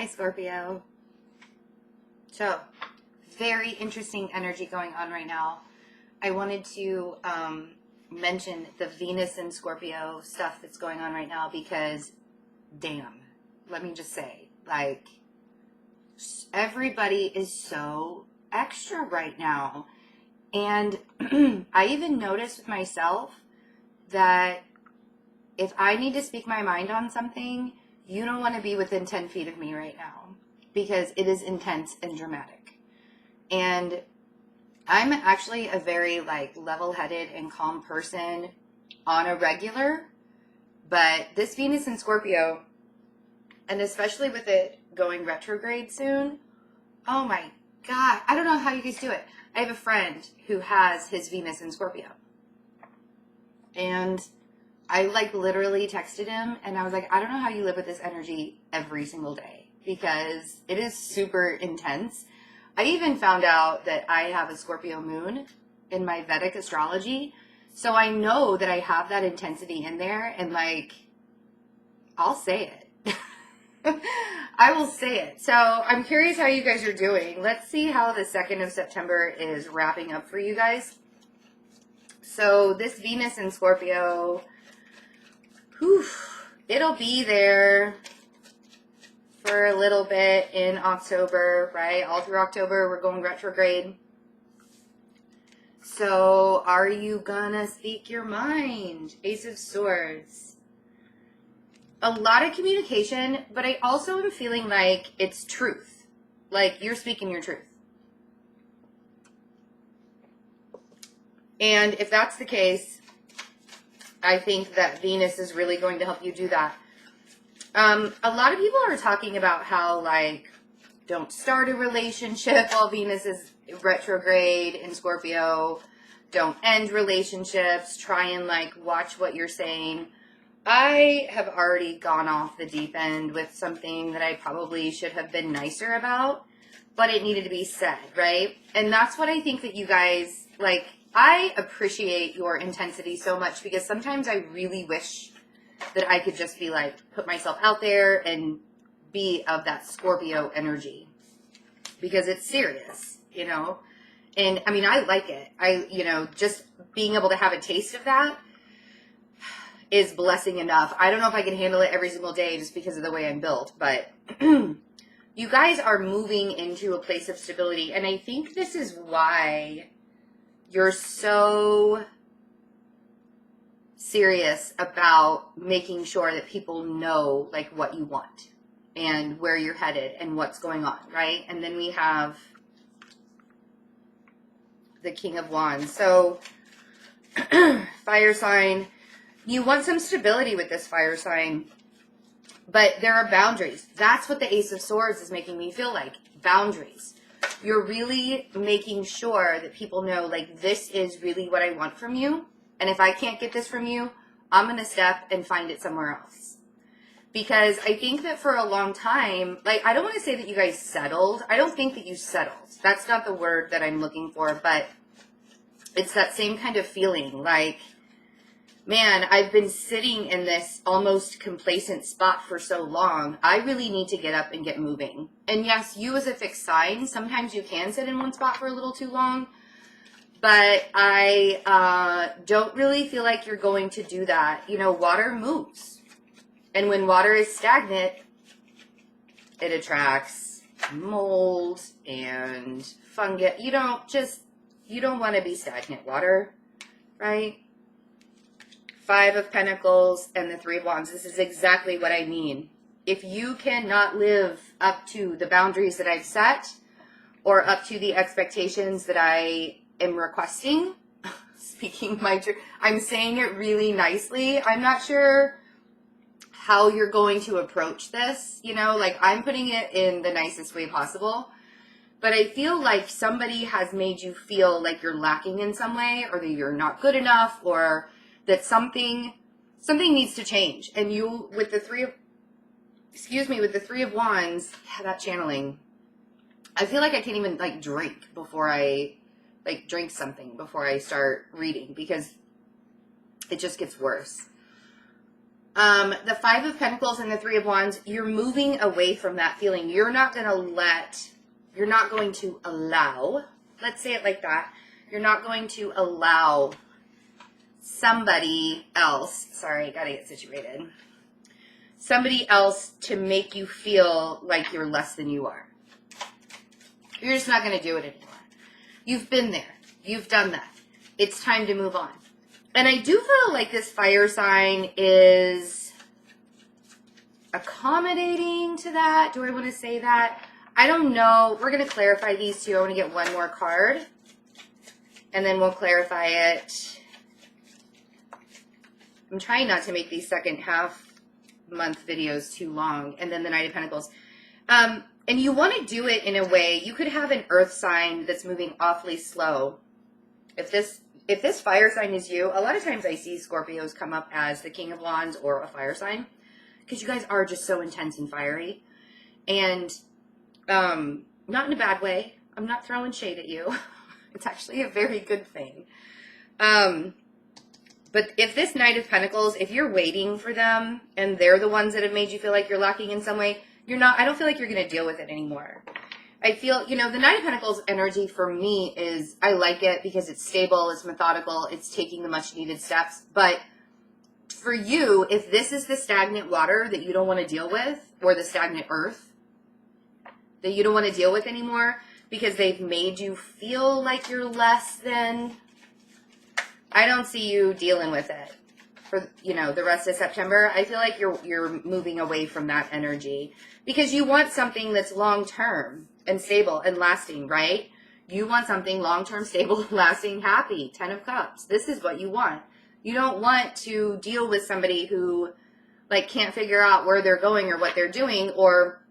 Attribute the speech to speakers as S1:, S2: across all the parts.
S1: Hi, Scorpio. So, very interesting energy going on right now. I wanted to mention the Venus and Scorpio stuff that's going on right now because, damn, let me just say, like, everybody is so extra right now. And I even noticed with myself that if I need to speak my mind on something, you don't want to be within 10 feet of me right now because it is intense and dramatic. And I'm actually a very level-headed and calm person on a regular, but this Venus in Scorpio, and especially with it going retrograde soon, oh my God, I don't know how you guys do it. I have a friend who has his Venus in Scorpio, and I literally texted him and I was like, I don't know how you live with this energy every single day because it is super intense. I even found out that I have a Scorpio moon in my Vedic astrology. So I know that I have that intensity in there and I'll say it. I will say it. So I'm curious how you guys are doing. Let's see how the 2nd of September is wrapping up for you guys. So this Venus in Scorpio, it'll be there for a little bit in October, right? All through October, we're going retrograde. So are you gonna speak your mind? Ace of Swords. A lot of communication, but I also am feeling like it's truth. Like you're speaking your truth. And if that's the case, I think that Venus is really going to help you do that. A lot of people are talking about how, don't start a relationship while Venus is retrograde in Scorpio. Don't end relationships. Try and, watch what you're saying. I have already gone off the deep end with something that I probably should have been nicer about, but it needed to be said, right? And that's what I think that you guys, I appreciate your intensity so much because sometimes I really wish that I could just be put myself out there and be of that Scorpio energy because it's serious, and I mean, I like it. Just being able to have a taste of that is blessing enough. I don't know if I can handle it every single day just because of the way I'm built, but you guys are moving into a place of stability. And I think this is why you're so serious about making sure that people know what you want and where you're headed and what's going on, right? And then we have the King of Wands. So fire sign, you want some stability with this fire sign, but there are boundaries. That's what the Ace of Swords is making me feel like. Boundaries. You're really making sure that people know this is really what I want from you. And if I can't get this from you, I'm going to step and find it somewhere else. Because I think that for a long time, I don't want to say that you guys settled. I don't think that you settled. That's not the word that I'm looking for, but it's that same kind of feeling man, I've been sitting in this almost complacent spot for so long. I really need to get up and get moving. And yes, you as a fixed sign, sometimes you can sit in one spot for a little too long. But I don't really feel like you're going to do that. Water moves. And when water is stagnant, it attracts mold and fungus. You don't want to be stagnant water, right? 5 of Pentacles and the 3 of Wands. This is exactly what I mean. If you cannot live up to the boundaries that I've set or up to the expectations that I am requesting, speaking my truth, I'm saying it really nicely. I'm not sure how you're going to approach this, I'm putting it in the nicest way possible, but I feel like somebody has made you feel like you're lacking in some way, or that you're not good enough, or that something needs to change. And you, with the 3 of Wands, that channeling, I feel like I can't even drink before I drink something before I start reading because it just gets worse. The Five of Pentacles and the Three of Wands, you're moving away from that feeling. You're not going to allow, let's say it like that. You're not going to allow somebody else, sorry, gotta get situated, somebody else to make you feel like you're less than you are. You're just not going to do it anymore. You've been there. You've done that. It's time to move on. And I do feel like this fire sign is accommodating to that. Do I want to say that? I don't know. We're going to clarify these two. I want to get one more card. And then we'll clarify it. I'm trying not to make these second half month videos too long. And then the Knight of Pentacles. And you want to do it in a way, you could have an earth sign that's moving awfully slow. If this fire sign is you, a lot of times I see Scorpios come up as the King of Wands or a fire sign. Because you guys are just so intense and fiery. And not in a bad way. I'm not throwing shade at you. It's actually a very good thing. But if this Knight of Pentacles, if you're waiting for them and they're the ones that have made you feel like you're lacking in some way, I don't feel like you're going to deal with it anymore. I feel, the Knight of Pentacles energy for me is, I like it because it's stable, it's methodical, it's taking the much needed steps. But for you, if this is the stagnant water that you don't want to deal with, or the stagnant earth that you don't want to deal with anymore because they've made you feel like you're less than, I don't see you dealing with it for, the rest of September. I feel like you're moving away from that energy because you want something that's long-term and stable and lasting, right? You want something long-term, stable, lasting, happy. 10 of Cups. This is what you want. You don't want to deal with somebody who, can't figure out where they're going or what they're doing, or,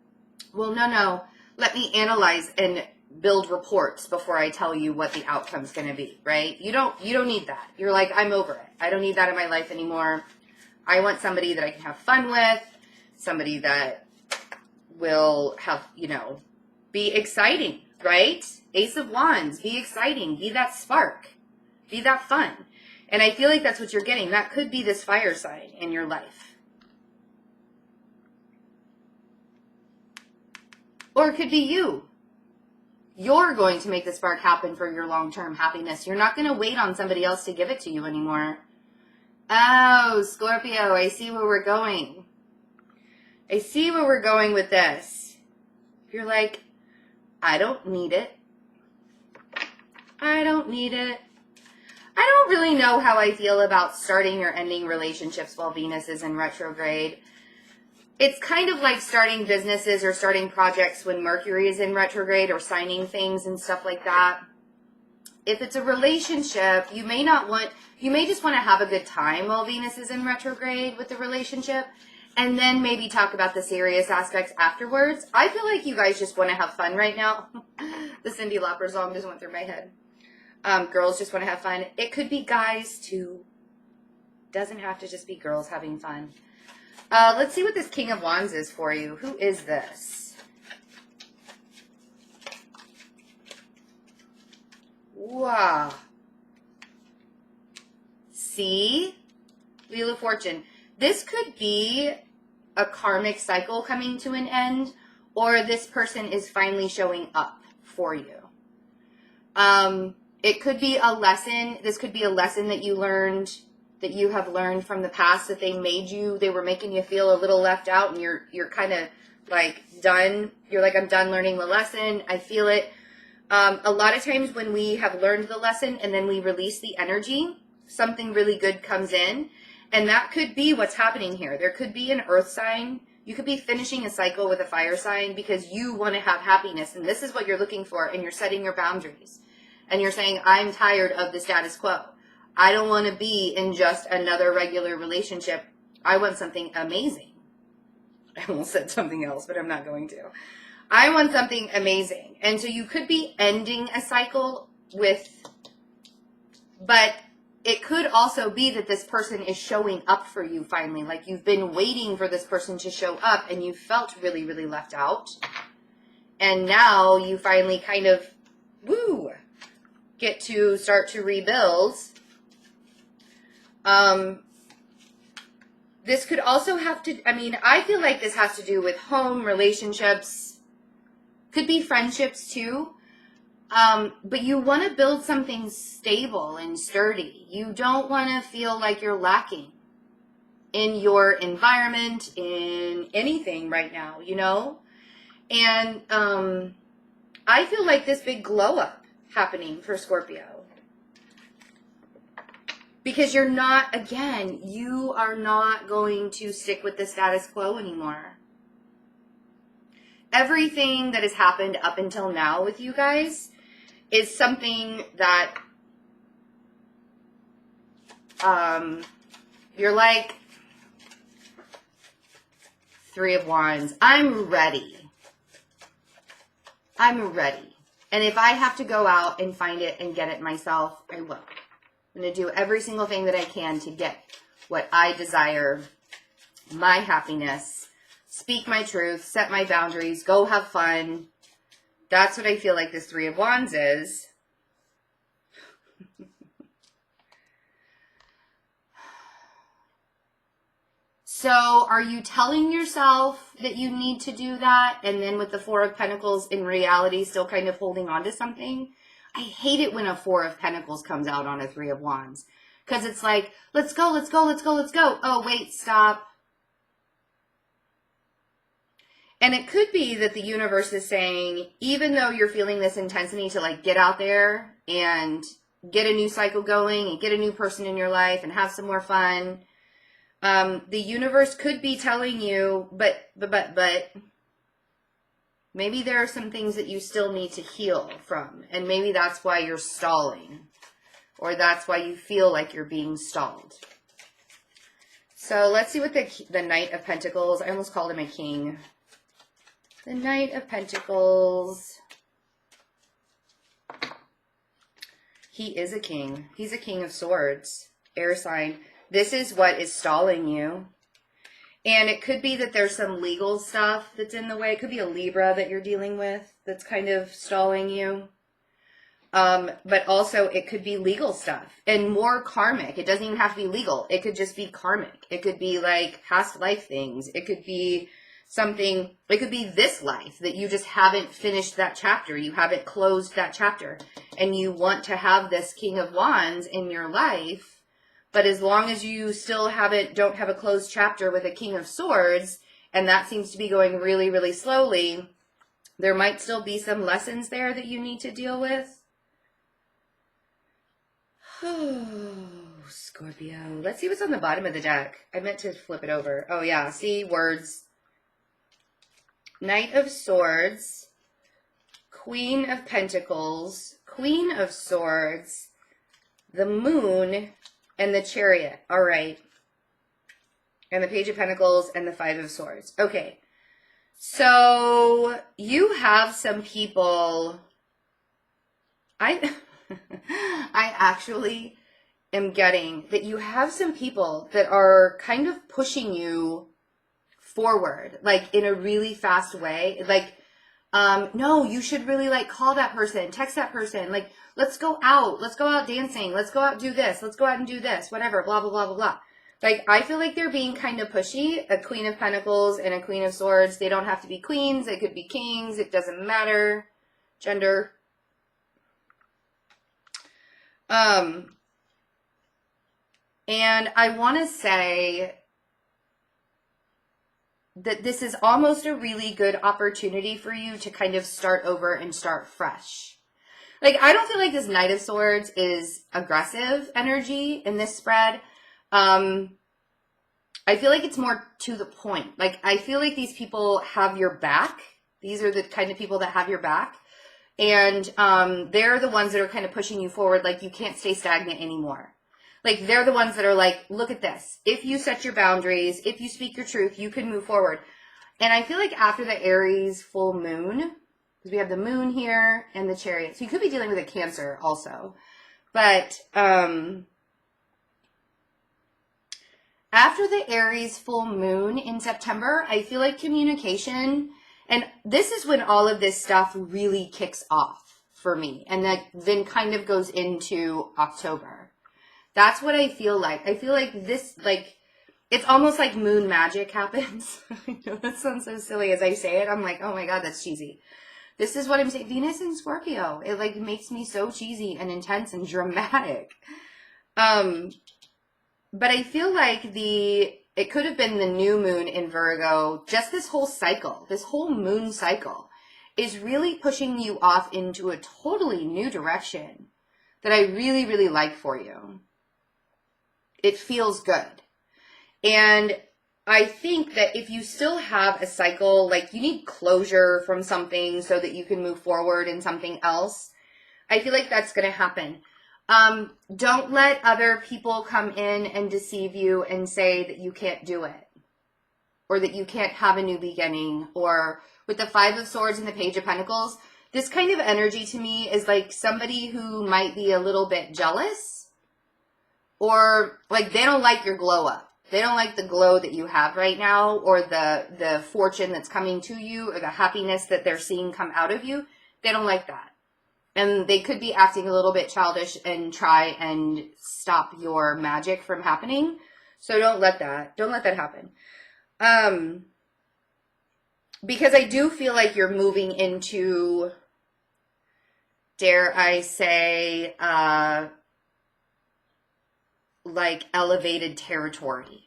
S1: well, no, let me analyze and build reports before I tell you what the outcome's going to be, right? You don't need that. You're like, I'm over it. I don't need that in my life anymore. I want somebody that I can have fun with, somebody that will have, be exciting, right? Ace of Wands, be exciting, be that spark, be that fun. And I feel like that's what you're getting. That could be this fire sign in your life. Or it could be you. You're going to make the spark happen for your long-term happiness. You're not going to wait on somebody else to give it to you anymore. Oh, Scorpio, I see where we're going. I see where we're going with this. You're like, I don't need it. I don't need it. I don't really know how I feel about starting or ending relationships while Venus is in retrograde. It's kind of like starting businesses or starting projects when Mercury is in retrograde, or signing things and stuff like that. If it's a relationship, you may just want to have a good time while Venus is in retrograde with the relationship, and then maybe talk about the serious aspects afterwards. I feel like you guys just want to have fun right now. The Cyndi Lauper song just went through my head. Girls just want to have fun. It could be guys too. Doesn't have to just be girls having fun. Let's see what this King of Wands is for you. Who is this? Wow. See? Wheel of Fortune. This could be a karmic cycle coming to an end, or this person is finally showing up for you. It could be a lesson. This could be a lesson that you learned, that you have learned from the past, that they were making you feel a little left out, and you're kind of like done. You're like, I'm done learning the lesson. I feel it. A lot of times when we have learned the lesson and then we release the energy, something really good comes in. And that could be what's happening here. There could be an earth sign. You could be finishing a cycle with a fire sign because you want to have happiness. And this is what you're looking for. And you're setting your boundaries. And you're saying, I'm tired of the status quo. I don't want to be in just another regular relationship. I want something amazing. I almost said something else, but I'm not going to. I want something amazing. And so you could be ending a cycle but it could also be that this person is showing up for you finally. Like you've been waiting for this person to show up and you felt really, really left out. And now you finally kind of, get to start to rebuild. This could also have to, I mean, I feel like this has to do with home, relationships, could be friendships too. But you want to build something stable and sturdy. You don't want to feel like you're lacking in your environment, in anything right now, you know? And I feel like this big glow up happening for Scorpio. Because you're not, again, you are not going to stick with the status quo anymore. Everything that has happened up until now with you guys is something that you're like, Three of Wands. I'm ready. I'm ready. And if I have to go out and find it and get it myself, I will. I'm going to do every single thing that I can to get what I desire, my happiness, speak my truth, set my boundaries, go have fun. That's what I feel like this Three of Wands is. So are you telling yourself that you need to do that? And then with the Four of Pentacles, in reality, still kind of holding on to something? I hate it when a Four of Pentacles comes out on a Three of Wands. Because it's like, let's go, let's go, let's go, let's go. Oh, wait, stop. And it could be that the universe is saying, even though you're feeling this intensity to like get out there and get a new cycle going and get a new person in your life and have some more fun, the universe could be telling you, but maybe there are some things that you still need to heal from. And maybe that's why you're stalling. Or that's why you feel like you're being stalled. So let's see what the Knight of Pentacles, I almost called him a king. The Knight of Pentacles. He is a king. He's a King of Swords. Air sign. This is what is stalling you. And it could be that there's some legal stuff that's in the way. It could be a Libra that you're dealing with that's kind of stalling you. But also it could be legal stuff and more karmic. It doesn't even have to be legal. It could just be karmic. It could be like past life things. It could be something, it could be this life that you just haven't finished that chapter. You haven't closed that chapter and you want to have this King of Wands in your life. But as long as you still don't have a closed chapter with a King of Swords, and that seems to be going really, really slowly, there might still be some lessons there that you need to deal with. Oh, Scorpio. Let's see what's on the bottom of the deck. I meant to flip it over. Oh, yeah. See? Words. Knight of Swords. Queen of Pentacles. Queen of Swords. The Moon. And the Chariot. All right. And the Page of Pentacles and the Five of Swords. Okay. So you have some people. I actually am getting that you have some people that are kind of pushing you forward, like in a really fast way. Like, no, you should really like call that person, text that person, like, let's go out dancing, let's go out, do this, let's go out and do this, whatever, blah, blah, blah, blah, blah. Like, I feel like they're being kind of pushy. A Queen of Pentacles and a Queen of Swords. They don't have to be queens. They could be kings. It doesn't matter. Gender. And I want to say that this is almost a really good opportunity for you to kind of start over and start fresh. Like, I don't feel like this Knight of Swords is aggressive energy in this spread. I feel like it's more to the point. Like, I feel like these people have your back. These are the kind of people that have your back. And they're the ones that are kind of pushing you forward. Like, you can't stay stagnant anymore. Like, they're the ones that are like, look at this. If you set your boundaries, if you speak your truth, you can move forward. And I feel like after the Aries full moon, because we have the moon here and the Chariot. So you could be dealing with a Cancer also. But after the Aries full moon in September, I feel like communication, and this is when all of this stuff really kicks off for me. And that then kind of goes into October. That's what I feel like. I feel like this, like, it's almost like moon magic happens. I know that sounds so silly as I say it. I'm like, oh my God, that's cheesy. This is what I'm saying. Venus in Scorpio. It like makes me so cheesy and intense and dramatic. But I feel like it could have been the new moon in Virgo. Just this whole cycle, this whole moon cycle is really pushing you off into a totally new direction that I really, really like for you. It feels good. And I think that if you still have a cycle, like you need closure from something so that you can move forward in something else, I feel like that's going to happen. Don't let other people come in and deceive you and say that you can't do it, or that you can't have a new beginning. Or with the Five of Swords and the Page of Pentacles, this kind of energy to me is like somebody who might be a little bit jealous, or like they don't like your glow up. They don't like the glow that you have right now, or the fortune that's coming to you, or the happiness that they're seeing come out of you. They don't like that. And they could be acting a little bit childish and try and stop your magic from happening. So don't let that happen. Because I do feel like you're moving into, dare I say, like elevated territory,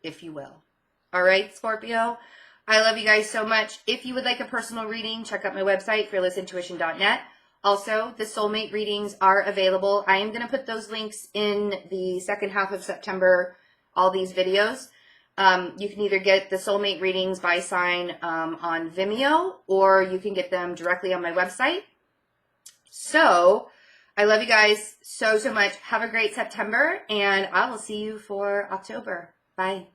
S1: if you will. All right, Scorpio. I love you guys so much. If you would like a personal reading, check out my website, fearlessintuition.net. Also, the soulmate readings are available. I am going to put those links in the second half of September, all these videos. You can either get the soulmate readings by sign on Vimeo, or you can get them directly on my website. So, I love you guys so, so much. Have a great September, and I will see you for October. Bye.